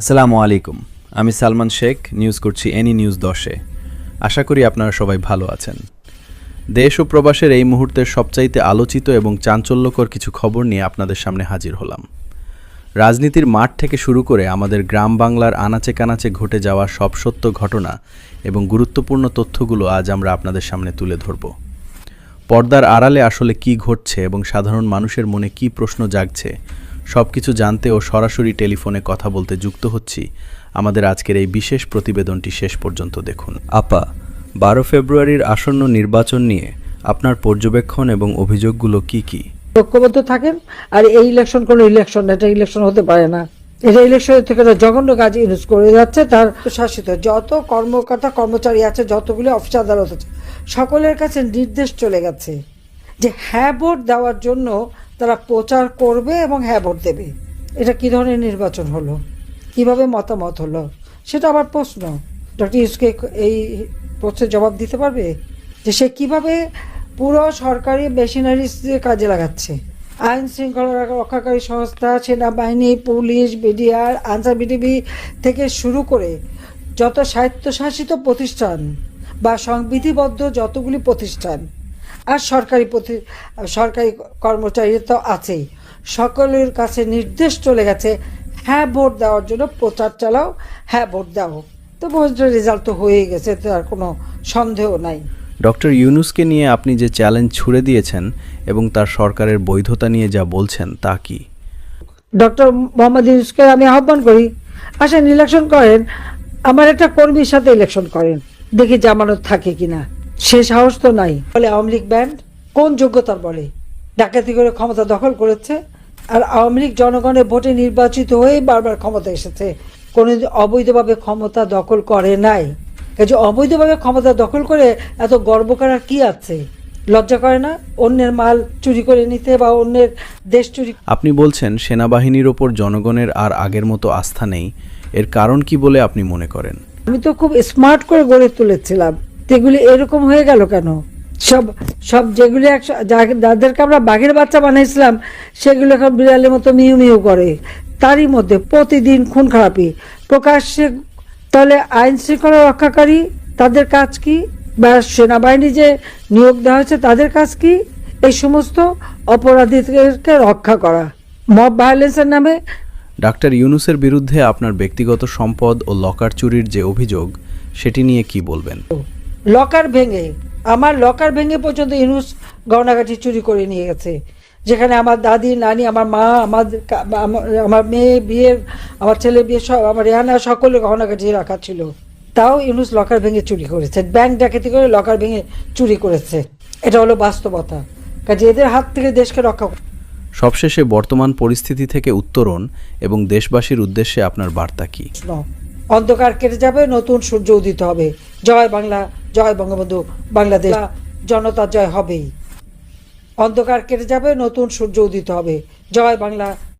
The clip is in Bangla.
আসসালামু আলাইকুম। আমি সালমান শেখ, নিউজ করছি এনি নিউজ 10-এ। আশা করি আপনারা সবাই ভালো আছেন। দেশ ও প্রবাসের এই মুহূর্তের সবচাইতে আলোচিত এবং চাঞ্চল্যকর কিছু খবর নিয়ে আপনাদের সামনে হাজির হলাম। রাজনীতির মাঠ থেকে শুরু করে আমাদের গ্রাম বাংলার আনাচে কানাচে ঘটে যাওয়া সব সত্য ঘটনা এবং গুরুত্বপূর্ণ তথ্যগুলো আজ আমরা আপনাদের সামনে তুলে ধরব। পর্দার আড়ালে আসলে কি ঘটছে এবং সাধারণ মানুষের মনে কি প্রশ্ন জাগছে সবকিছু জানতে ও সরাসরি টেলিফোনে কথা বলতে যুক্ত হচ্ছি। আমাদের আজকের এই বিশেষ প্রতিবেদনটি শেষ পর্যন্ত দেখুন। আপা, 12 ফেব্রুয়ারির আসন্ন নির্বাচন নিয়ে আপনার পর্যবেক্ষণ এবং অভিযোগগুলো কি কি? ঐক্যবদ্ধ থাকেন। আর এই ইলেকশন কোনো ইলেকশন, এটা ইলেকশন হতে পারে না। এটা ইলেকশনের থেকে জঘন্য কাজ ইউজ করে যাচ্ছে। তার শাসিত যত কর্মকর্তা কর্মচারী আছে, যতগুলি অফিস আদালত আছে, সকলের কাছে নির্দেশ চলে গেছে যে হ্যাঁ ভোট দেওয়ার জন্য তারা প্রচার করবে এবং হ্যাঁ ভোট দেবে। এটা কি ধরনের নির্বাচন হলো, কিভাবে মতামত হলো, সেটা আবার প্রশ্ন। ডক্টর ইউসকে এই প্রশ্নের জবাব দিতে পারবে যে সে কিভাবে পুরো সরকারি মেশিনারিজ কাজে লাগাচ্ছে। আইন শৃঙ্খলা রক্ষাকারী সংস্থা, সেনাবাহিনী, পুলিশ, বিডিআর, আনসার বিডিবি থেকে শুরু করে যত স্বায়ত্তশাসিত প্রতিষ্ঠান বা সংবিধিবদ্ধ যতগুলি প্রতিষ্ঠান আর সরকারি কর্মচারী তো আছেই, সকলের কাছে নির্দেশ চলে গেছে হ্যাঁ ভোট দেওয়ার জন্য প্রচার চালাও, হ্যাঁ ভোট দাও। তো ভোটের রেজাল্ট তো হয়ে গেছে, তার কোনো সন্দেহ নাই। ডক্টর ইউনূসকে নিয়ে আপনি যে চ্যালেঞ্জ ছুড়ে দিয়েছেন এবং তার সরকারের বৈধতা নিয়ে যা বলছেন তা কি? ডক্টর মোহাম্মদ ইউনূসকে আমি আহ্বান করি, আসেন ইলেকশন করেন, আমার একটা কর্মীর সাথে ইলেকশন করেন, দেখি জামানত থাকে কিনা। সে সাহস তো নাই। বলে আওয়ামী লীগ ব্যান্ড, কোন যোগ্যতার বলে? ডাকাতি করে ক্ষমতা দখল করেছে। আর আওয়ামী লীগ জনগণের ভোটে নির্বাচিত হয়ে বারবার ক্ষমতা এসেছে, কোনো অবৈধভাবে ক্ষমতা দখল করে নাই। যে অবৈধভাবে ক্ষমতা দখল করে এত গর্ব করার কি আছে? লজ্জা করে না অন্যের মাল চুরি করে নিতে বা অন্যের দেশ চুরি? আপনি বলছেন সেনাবাহিনীর ওপর জনগণের আর আগের মতো আস্থা নেই, এর কারণ কি বলে আপনি মনে করেন? আমি তো খুব স্মার্ট করে গড়ে তুলেছিলাম, এগুলি এরকম হয়ে গেল কেন? সব সব যেগুলি যাদেরকে আমরা বাঘের বাচ্চা বানাইছিলাম, সেগুলো এখন বিড়ালের মতো মিউ মিউ করে। তারই মধ্যে প্রতিদিন খুন খারাপি প্রকাশ্যে। তাহলে আইন শৃঙ্খলা রক্ষাকারী তাদের কাজ কি, বা সেনাবাহিনী যে নিয়োগ দেওয়া হয়েছে তাদের কাজ কি? এই সমস্ত অপরাধীদেরকে রক্ষা করা। মব ভায়োলেন্সের নামে ডাক্তার ইউনূসের বিরুদ্ধে আপনার ব্যক্তিগত সম্পদ ও লকার চুরির যে অভিযোগ, সেটি নিয়ে কি বলবেন? লকার ভেঙে, আমার লকার ভেঙে পর্যন্ত ইউনূস গহনাগাটি চুরি করে নিয়ে গেছে, যেখানে আমার দাদি, নানি, আমার মা, আমার মেয়ে বিয়ের, আমার ছেলে বিয়ে, সব আমার রেহানা সকলের গহনাগাটি রাখা ছিল। তাও ইউনূস লকার ভেঙে চুরি করেছে, ব্যাংক ডাকাতি করে লকার ভেঙে চুরি করেছে। এটা হলো বাস্তবতা। কাজে এদের হাত থেকে দেশকে রক্ষা। সবশেষে বর্তমান পরিস্থিতি থেকে উত্তরণ এবং দেশবাসীর উদ্দেশ্যে আপনার বার্তা কি? অন্ধকার কেটে যাবে, নতুন সূর্য উদিত হবে। জয় বাংলা, জয় বঙ্গবন্ধু, বাংলাদেশ জনতা জয় হবেই। অন্ধকার কেটে যাবে, নতুন সূর্য উদিত হবে। জয় বাংলা।